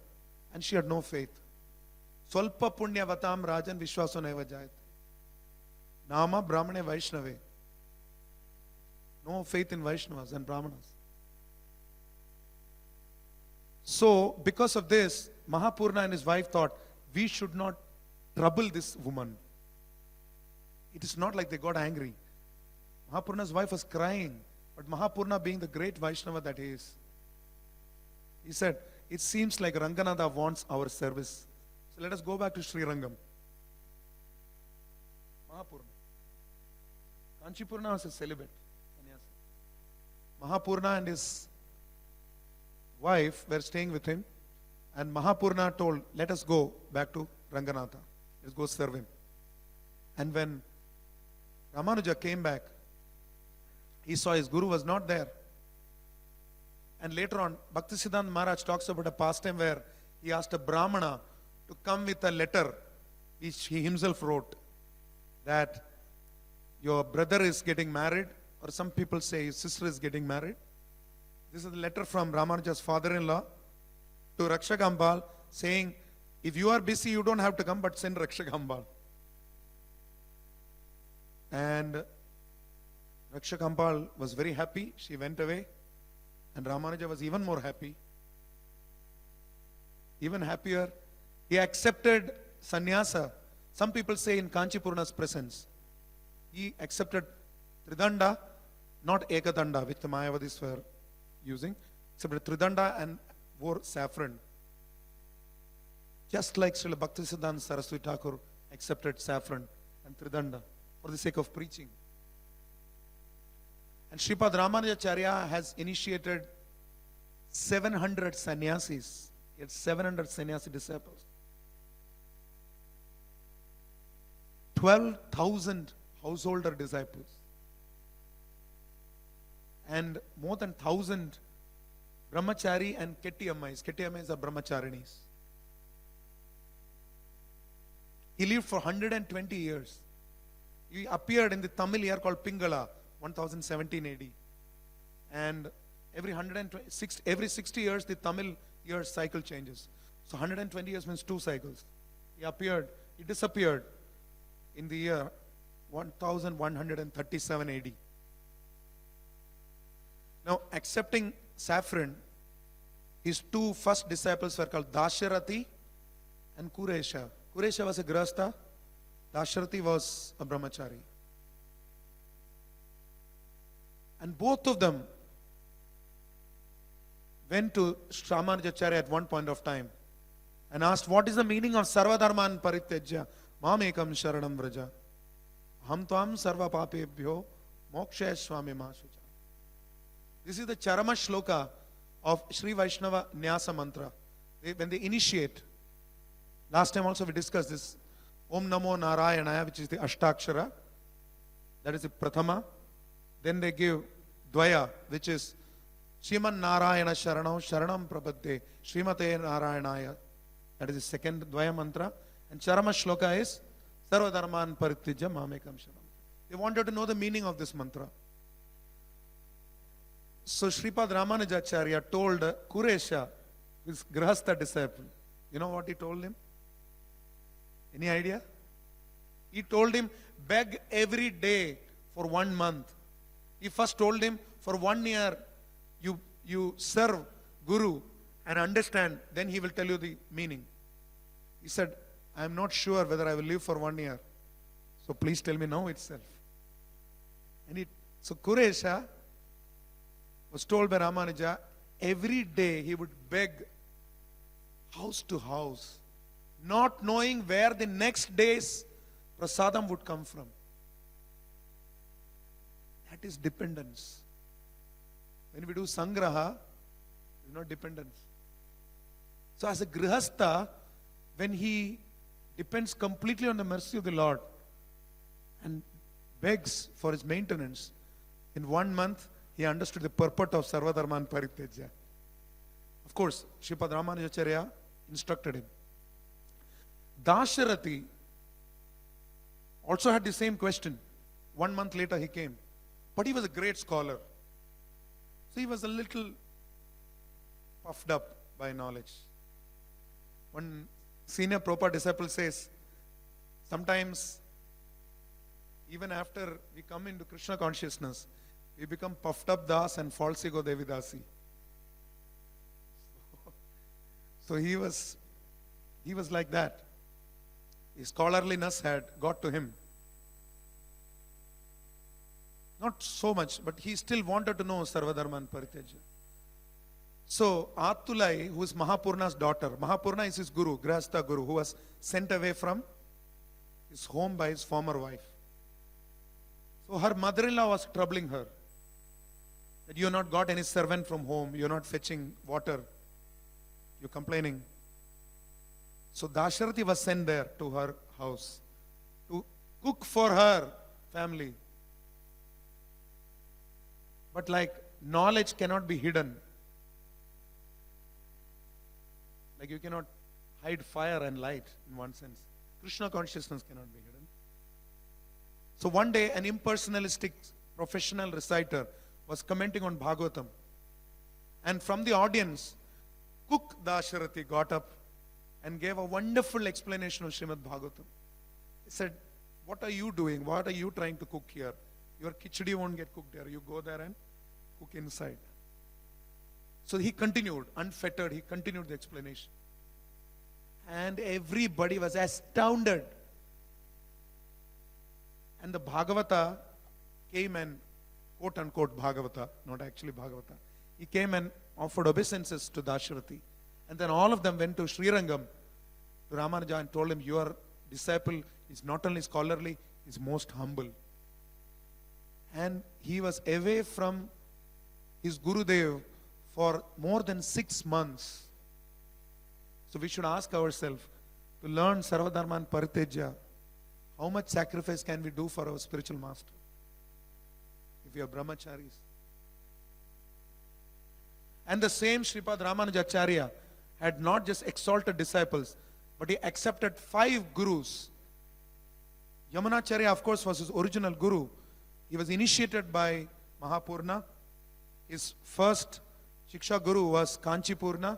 and she had no faith. Swalpa punya vatam rajan vishwaso neva jayate. Nama brahmane Vaishnave. No faith in Vaishnavas and Brahmanas. So, because of this, Mahapurna and his wife thought, we should not trouble this woman. It is not like they got angry. Mahapurna's wife was crying, but Mahapurna, being the great Vaishnava that he is, he said, it seems like Ranganatha wants our service. So let us go back to Sri Rangam. Mahapurna. Kanchipurna was a celibate. Mahapurna and his wife were staying with him, and Mahapurna told, let us go back to Ranganatha. Let's go serve him. And when Ramanuja came back, he saw his guru was not there. And later on, Bhaktisiddhanta Maharaj talks about a pastime where he asked a Brahmana to come with a letter which he himself wrote, that your brother is getting married, or some people say his sister is getting married. This is a letter from Ramanuja's father-in-law to Rakshakambal saying, if you are busy, you don't have to come, but send Rakshakambal. And Rakshakambal was very happy. She went away. And Ramanuja was even more happy. Even happier. He accepted sannyasa. Some people say in Kanchipurna's presence. He accepted Tridanda, not Ekadanda, which the Mayavadis were using. Accepted Tridanda and wore saffron. Just like Srila Bhaktisiddhanta Saraswati Thakur accepted saffron and Tridanda for the sake of preaching. And Sripada Ramanujacarya has initiated 700 sannyasis. He had 700 sannyasi disciples. 12,000 householder disciples. And more than 1,000 brahmachari and Kettiammais. Kettiammais are brahmacharinis. He lived for 120 years. He appeared in the Tamil year called Pingala, 1017 AD. And every 60 years, the Tamil year cycle changes. So 120 years means 2 cycles. He appeared, he disappeared in the year 1137 AD. Now, accepting saffron, his 2 first disciples were called Dasharati and Kuresha. Kuresha was a grahastha, Dasharati was a brahmachari. And both of them went to Ramanujacarya at one point of time and asked, what is the meaning of Sarvadharman Parityajya Mam Ekam Sharanam Vraja Ham Tvam Sarva Papebhyo Mokshaya Swami Mashucha. This is the Charama Shloka of Sri Vaishnava Nyasa Mantra. When they initiate, last time also we discussed this, Om Namo Narayanaya, which is the Ashtakshara, that is the Prathama. Then they give Dvaya, which is Shriman Narayana Sharanam Sharanam Prabhate Srimate Narayanaya. That is the second Dvaya mantra. And Charama Shloka is Sarvadharman Paritijya Mamekam Sharanam. They wanted to know the meaning of this mantra. So Sripada Ramanujacarya told Kuresha, his Grahastha disciple, you know what he told him? Any idea? He told him, beg every day for 1 month. He first told him, for 1 year, you serve Guru and understand, then he will tell you the meaning. He said, I am not sure whether I will live for 1 year. So please tell me now itself. So Kuresha was told by Ramanuja, every day he would beg house to house, not knowing where the next day's prasadam would come from. That is dependence. When we do sangraha, it's not dependence. So as a grihastha, when he depends completely on the mercy of the Lord and begs for his maintenance, in 1 month he understood the purport of Sarvadharman Paritejya. Of course, Sripada Ramanujacarya instructed him. Dasharati also had the same question. 1 month later he came. But he was a great scholar. So he was a little puffed up by knowledge. One senior Prabhupada disciple says, sometimes even after we come into Krishna consciousness, we become puffed up Das and false ego Devidasi. So he was like that. His scholarliness had got to him. Not so much, but he still wanted to know Sarvadharman Paritejya. So Atulai, who is Mahapurna's daughter, Mahapurna is his guru, Grahastha guru, who was sent away from his home by his former wife. So her mother-in-law was troubling her. that you have not got any servant from home, you are not fetching water, you are complaining. So Dasharati was sent there to her house to cook for her family. But like knowledge cannot be hidden. Like you cannot hide fire and light in one sense. Krishna consciousness cannot be hidden. So one day an impersonalistic professional reciter was commenting on Bhagavatam. And from the audience, Cook Dasharati got up and gave a wonderful explanation of Srimad Bhagavatam. He said, what are you doing? What are you trying to cook here? Your khichdi won't get cooked here. You go there and cook inside. So he continued, unfettered, he continued the explanation. And everybody was astounded. And the Bhagavata came and, quote unquote Bhagavata, not actually Bhagavata, he came and offered obeisances to Dasharati. And then all of them went to Srirangam, to Ramanuja, and told him, your disciple is not only scholarly, he is most humble. And he was away from his Gurudev for more than 6 months. So we should ask ourselves, to learn Sarvadharma and Paritejya, how much sacrifice can we do for our spiritual master? If we are brahmacharis. And the same Sripada Ramanujacarya had not just exalted disciples, but he accepted 5 gurus. Yamunacharya, of course, was his original guru. He was initiated by Mahapurna. His first Shiksha guru was Kanchipurna.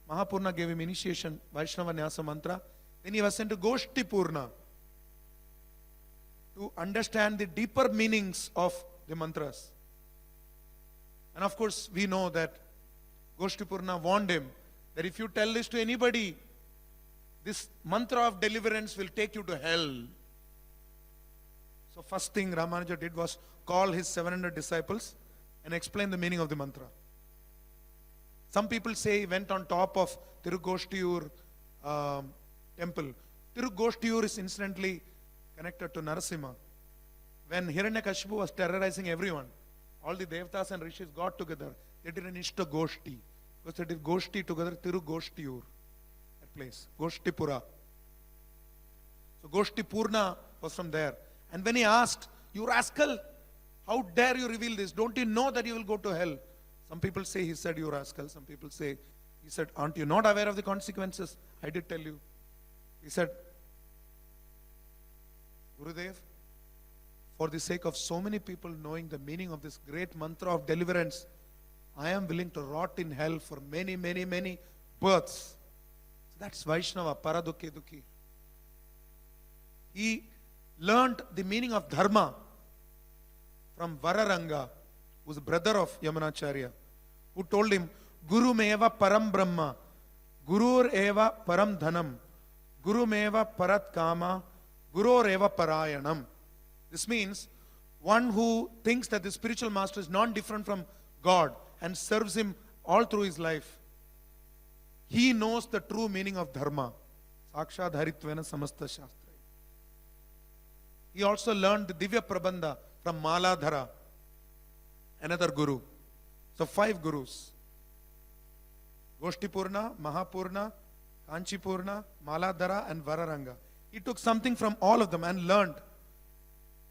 Mahapurna gave him initiation, Vaishnava Nyasa mantra. Then he was sent to Goshtipurna to understand the deeper meanings of the mantras. And of course, we know that Goshtipurna warned him that if you tell this to anybody, this mantra of deliverance will take you to hell. So first thing Ramanuja did was call his 700 disciples and explain the meaning of the mantra. Some people say he went on top of Tirugoshtiyur temple. Tirugoshtiyur is incidentally connected to Narasimha. When Hiranyakashipu was terrorizing everyone, all the Devatas and Rishis got together. They did an Ishta Goshti. Because they did Goshti together, Tirugoshtiyur, that place, Goshtipura. So Goshtipurna was from there. And when he asked, you rascal, how dare you reveal this? Don't you know that you will go to hell? Some people say he said, you rascal. Some people say, he said, aren't you not aware of the consequences? I did tell you. He said, Gurudev, for the sake of so many people knowing the meaning of this great mantra of deliverance, I am willing to rot in hell for many, many, many births. So that's Vaishnava, Paradukhe Dukhi. He learned the meaning of dharma from Vararanga, who was a brother of Yamunacharya, who told him, Guru meva param brahma, Gurur eva param dhanam, Guru meva parat kama, Gurur eva parayanam. This means one who thinks that the spiritual master is not different from God and serves him all through his life. He knows the true meaning of dharma. Sakshadharitvena samasta shastra. He also learned the Divya Prabandha from Maladhara, another guru. So 5 gurus. Goshtipurna, Mahapurna, Kanchipurna, Maladhara and Vararanga. He took something from all of them and learned.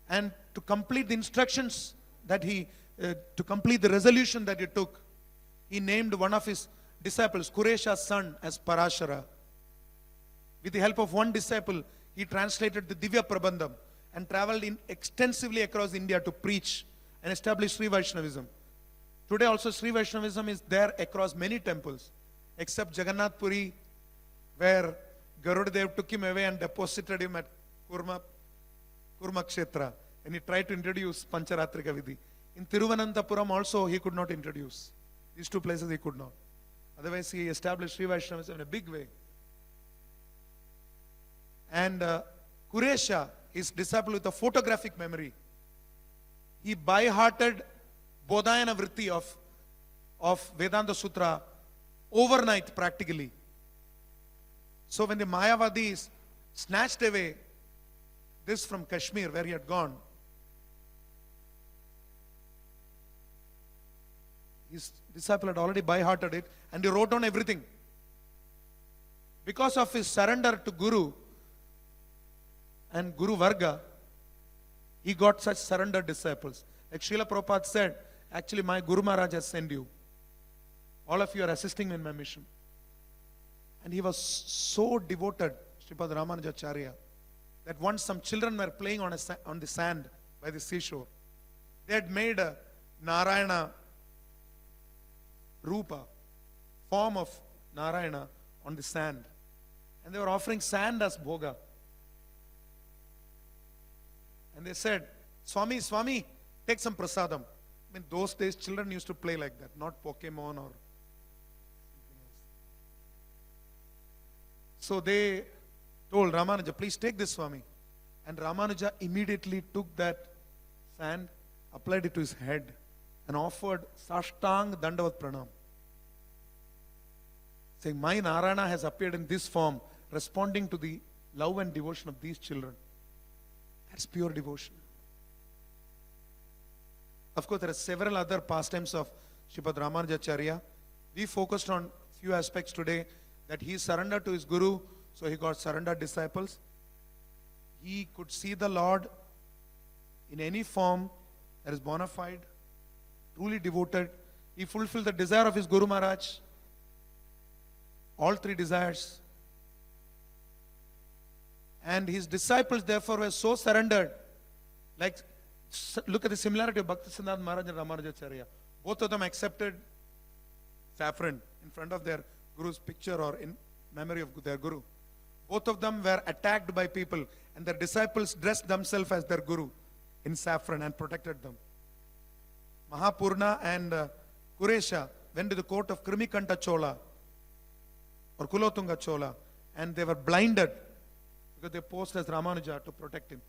And to complete the instructions that to complete the resolution that he took, he named one of his disciples, Kuresha's son, as Parashara. With the help of one disciple, he translated the Divya Prabandham and traveled extensively across India to preach and establish Sri Vaishnavism. Today also Sri Vaishnavism is there across many temples, except Jagannath Puri, where Garudadev took him away and deposited him at Kurma Kshetra, and he tried to introduce Pancharatrika Vidhi. In Thiruvananthapuram also he could not introduce. These 2 places he could not. Otherwise he established Sri Vaishnavism in a big way. And Kuresha, his disciple with a photographic memory, he by-hearted Bodhayana Vritti of Vedanta Sutra overnight practically. So when the Mayavadis snatched away this from Kashmir where he had gone, His disciple had already by-hearted it, and he wrote down everything. Because of his surrender to Guru and Guru Varga, he got such surrendered disciples. Like Srila Prabhupada said, actually my Guru Maharaj has sent you. All of you are assisting me in my mission. And he was so devoted, Sripada Ramanujacarya, that once some children were playing on the sand by the seashore. They had made a Narayana Rupa, form of Narayana on the sand. And they were offering sand as bhoga. And they said, Swami, Swami, take some prasadam. I mean, those days children used to play like that, not Pokemon or something else. So they told Ramanuja, please take this, Swami. And Ramanuja immediately took that sand, applied it to his head, and offered Sashtang Dandavat Pranam, saying, my Narayana has appeared in this form, responding to the love and devotion of these children. That's pure devotion. Of course, there are several other pastimes of Sripada Ramanujacarya. We focused on few aspects today, that he surrendered to his Guru, so he got surrendered disciples. He could see the Lord in any form that is bona fide, truly devoted. He fulfilled the desire of his Guru Maharaj. All three desires. And his disciples therefore were so surrendered. Like, look at the similarity of Bhaktisiddhanta Maharaj and Ramanujacharya. Both of them accepted saffron in front of their Guru's picture or in memory of their Guru. Both of them were attacked by people, and their disciples dressed themselves as their Guru in saffron and protected them. Mahapurna and Kuresha went to the court of Krimikanta Chola or Kulotunga Chola, and they were blinded because they posed as Ramanuja to protect him.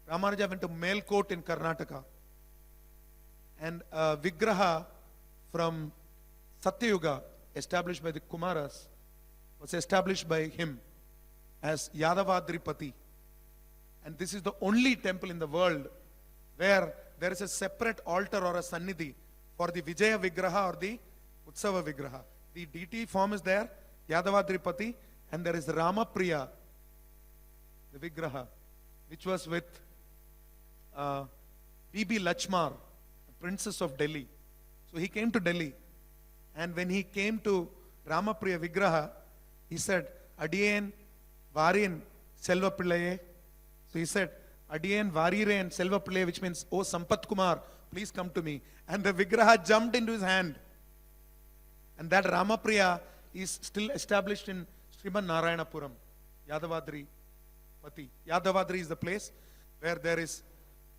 Ramanuja went to Melkote in Karnataka, and a Vigraha from Satyuga, established by the Kumaras, was established by him as Yadavadripati. And this is the only temple in the world where there is a separate altar or a sannidhi for the Vijaya Vigraha or the Utsava Vigraha. The deity form is there, Yadavadripati, and there is Ramapriya, the Vigraha, which was with Bibi Lachmar, the princess of Delhi. So he came to Delhi, and when he came to Ramapriya Vigraha, he said, Adiyen Varin Selva Pillaye. So he said, Adiyen Variren Selva Pillaye, which means, oh Sampat Kumar, please come to me. And the Vigraha jumped into his hand. And that Ramapriya is still established in Sriman Narayanapuram, Yadavadri Pati. Yadavadri is the place where there is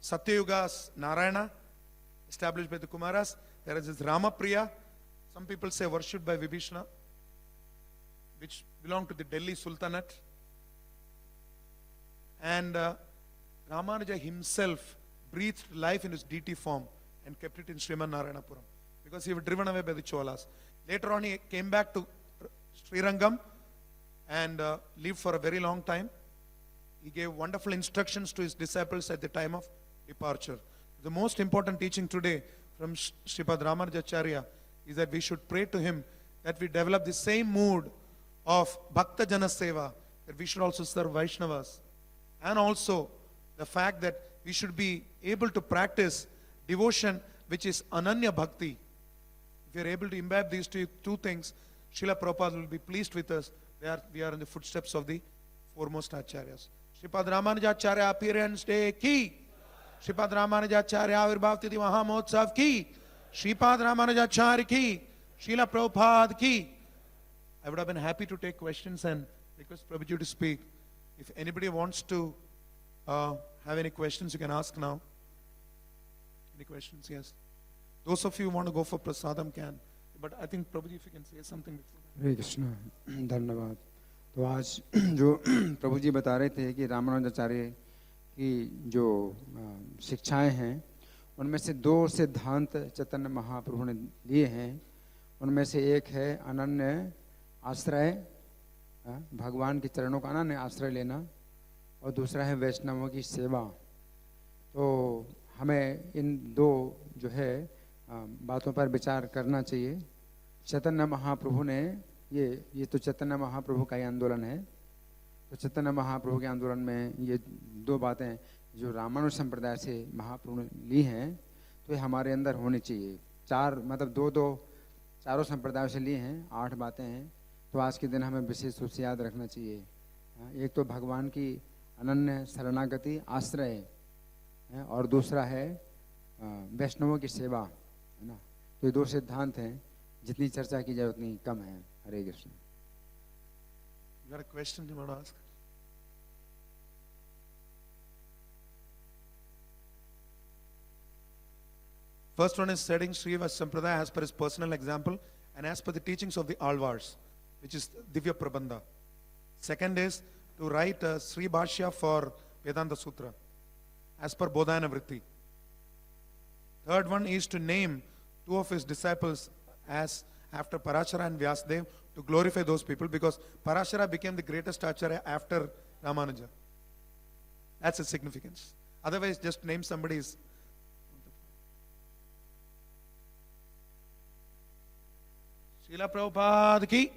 Satyuga's Narayana, established by the Kumaras. There is this Ramapriya, some people say worshipped by Vibhishana, which belonged to the Delhi Sultanate. And Ramanuja himself breathed life in his deity form and kept it in Sriman Narayanapuram because he was driven away by the Cholas. Later on, he came back to Srirangam and lived for a very long time. He gave wonderful instructions to his disciples at the time of departure. The most important teaching today from Sripada Ramanujacarya is that we should pray to him that we develop the same mood of Bhakta Jana Seva, that we should also serve Vaishnavas, and also the fact that we should be able to practice devotion which is Ananya Bhakti. If we are able to imbibe these two things, Srila Prabhupada will be pleased with us. We are in the footsteps of the foremost Acharyas. Sripada Ramanujacarya appearance day ki. Sripada Ramanujacarya Avirbhav Tithi Mahamotsav ki. Sripada Ramanujacarya ki. Srila Prabhupada ki. I would have been happy to take questions and request Prabhuji to speak. If anybody wants to have any questions, you can ask now. Any questions? Yes. Those of you who want to go for prasadam can. But I think Prabhuji, if you can say something before that. हरे कृष्ण, धन्यवाद। तो आज जो प्रभु जी बता रहे थे कि रामानुजाचार्य की जो शिक्षाएं हैं, उनमें से दो सिद्धांत चैतन्य महाप्रभु ने लिए हैं। उनमें से एक है अनन्य आश्रय, भगवान के चरणों का अनन्य आश्रय लेना, और दूसरा है वैष्णवों की सेवा। तो हमें इन दो जो है बातों पर विचार करना चाहिए। चैतन्य महाप्रभु ने ये तो चैतन्य महाप्रभु का ही आंदोलन है, तो चैतन्य महाप्रभु के आंदोलन में ये दो बातें जो रामानुज संप्रदाय से महाप्रभु ने ली हैं, तो ये हमारे अंदर होनी चाहिए। चार मतलब दो चारों संप्रदायों से लिए हैं, 8 बातें हैं, तो आज के दिन हमें विशेष रूप से याद रखना चाहिए। एक तो भगवान की अनन्य शरणागति आश्रय है, और दूसरा है वैष्णवों की सेवा, है ना। तो ये 2 सिद्धांत हैं, जितनी चर्चा की जाए उतनी कम है। हरे Krishna. You got a question you want to ask? First one is setting Srivas Sampradaya as per his personal example and as per the teachings of the Alvars, which is Divya Prabandha. Second is to write a Sri Bhashya for Vedanta Sutra as per Bodhayana Vritti. Third one is to name 2 of his disciples as after Parashara and Vyasadeva to glorify those people, because Parashara became the greatest Acharya after Ramanuja. That's its significance. Otherwise, just name somebody is. Srila Prabhupada ki